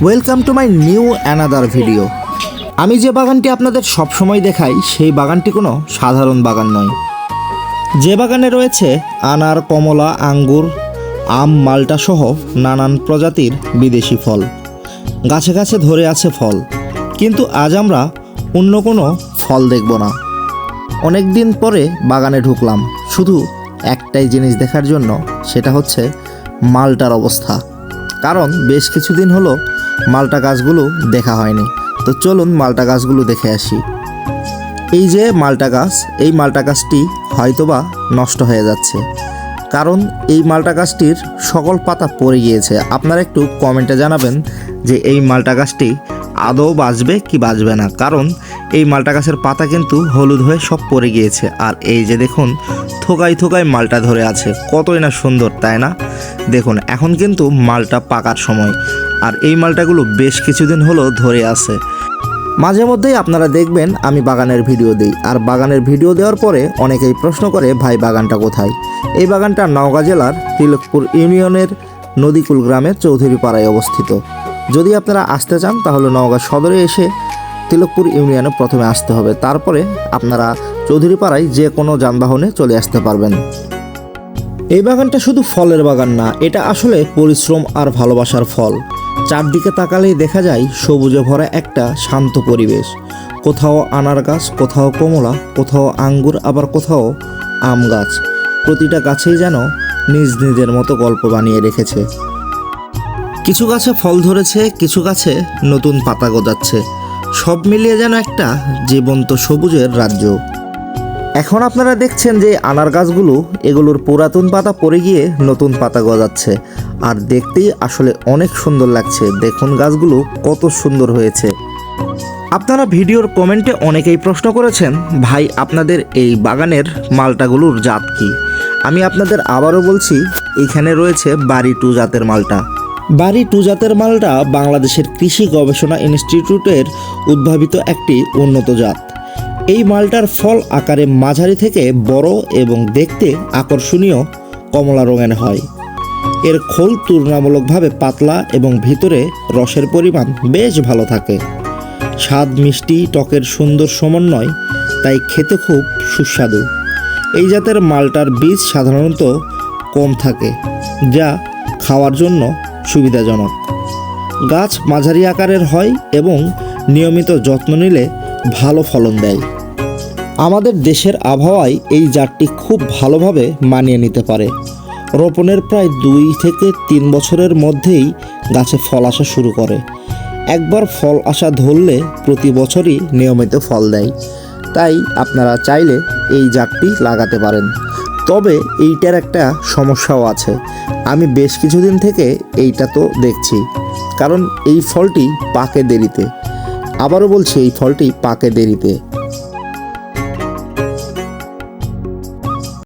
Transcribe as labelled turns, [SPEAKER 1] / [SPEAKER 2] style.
[SPEAKER 1] Welcome to my new another video. আমি যে বাগানটি আপনাদের সবসময় দেখাই সেই বাগানটি কোনো সাধারণ বাগান নয়। যে বাগানে রয়েছে আনার, কমলা, আঙ্গুর, আম, মাল্টা সহ নানান প্রজাতির বিদেশি ফল। গাছে গাছে ধরে আছে ফল, কিন্তু আজ আমরা অন্য কোনো ফল দেখব না। অনেক দিন পরে বাগানে ঢুকলাম শুধু একটাই জিনিস দেখার জন্য, সেটা হচ্ছে মাল্টার অবস্থা। কারণ বেশ কিছুদিন হলো মাল্টা গাছগুলো দেখা হয়নি। তো চলুন মাল্টা গাছগুলো দেখে আসি। এই যে মাল্টা গাছ, এই মাল্টা গাছটি হয়তোবা নষ্ট হয়ে যাচ্ছে, কারণ এই মাল্টা গাছটির সকল পাতা পড়ে গিয়েছে। আপনারা একটু কমেন্টে জানাবেন যে এই মাল্টা গাছটি আদৌ বাঁচবে কি বাঁচবে না, কারণ এই মাল্টা গাছের পাতা কিন্তু হলুদ হয়ে সব পড়ে গিয়েছে। আর এই যে দেখুন থোকায় থোকায় মালটা ধরে আছে, কতই না সুন্দর, তাই না? দেখুন এখন কিন্তু মালটা পাকার সময়, আর এই মালটাগুলো বেশ কিছুদিন হলো ধরে আছে। মাঝে মধ্যেই আপনারা দেখবেন আমি বাগানের ভিডিও দিই, আর বাগানের ভিডিও দেওয়ার পরে অনেকেই প্রশ্ন করে ভাই বাগানটা কোথায়। এই বাগানটা নওগাঁ জেলার তিলকপুর ইউনিয়নের নদীকুল গ্রামের চৌধুরীপাড়ায় অবস্থিত। যদি আপনারা আসতে চান তাহলে নওগাঁ সদরে এসে তিলকপুর ইউনিয়নে প্রথমে আসতে হবে, তারপরে আপনারা চৌধুরীপাড়ায় যে কোনো যানবাহনে চলে আসতে পারবেন। এই বাগানটা শুধু ফলের বাগান না, এটা আসলে পরিশ্রম আর ভালোবাসার ফল। চারদিকে তাকালেই দেখা যায় সবুজে ভরা একটা শান্ত পরিবেশ। কোথাও আনার গাছ, কোথাও কমলা, কোথাও আঙ্গুর, আবার কোথাও আম গাছ। প্রতিটা গাছেই যেন নিজ নিজের মতো গল্প বানিয়ে রেখেছে। কিছু গাছে ফল ধরেছে, কিছু গাছে নতুন পাতা গজাচ্ছে, সব মিলিয়ে যেন একটা জীবন্ত সবুজের রাজ্য। এখন আপনারা দেখছেন যে আনার গাছগুলো, এগুলোর পুরাতন পাতা পড়ে গিয়ে নতুন পাতা গজাচ্ছে, আর দেখতেই আসলে অনেক সুন্দর লাগছে। দেখুন গাছগুলো কত সুন্দর হয়েছে। আপনারা ভিডিওর কমেন্টে অনেকেই প্রশ্ন করেছেন ভাই আপনাদের এই বাগানের মালটাগুলোর জাত কি। আমি আপনাদের আবারও বলছি, এখানে রয়েছে বাড়ি 2 জাতের মালটা। বাড়ি 2 জাতের মালটা বাংলাদেশের কৃষি গবেষণা ইনস্টিটিউটের উদ্ভাবিত একটি উন্নত জাত। এই মালটার ফল আকারে মাঝারি থেকে বড় এবং দেখতে আকর্ষণীয় কমলা রঙের হয়। এর খোল তুলনামূলকভাবে পাতলা এবং ভিতরে রসের পরিমাণ বেশ ভালো থাকে। স্বাদ মিষ্টি টকের সুন্দর সমন্বয়, তাই খেতে খুব সুস্বাদু। এই জাতের মালটার বীজ সাধারণত কম থাকে, যা খাওয়ার জন্য সুবিধাজনক। গাছ মাঝারি আকারের হয় এবং নিয়মিত যত্ন নিলে ভালো ফলন দেয়। আমাদের দেশের আবহাওয়ায় এই জাতটি খুব ভালোভাবে মানিয়ে নিতে পারে। রোপণের প্রায় 2 থেকে 3 বছরের মধ্যেই গাছে ফল আসা শুরু করে। একবার ফল আসা ধরলে প্রতি বছরই নিয়মিত ফল দেয়, তাই আপনারা চাইলে এই জাতটি লাগাতে পারেন। তবে এইটার একটা সমস্যাও আছে, আমি বেশ কিছুদিন থেকে এইটা তো দেখছি, কারণ এই ফলটি পাকে দেরিতে। আবারও বলছি, এই ফলটি পাকে দেরিতে।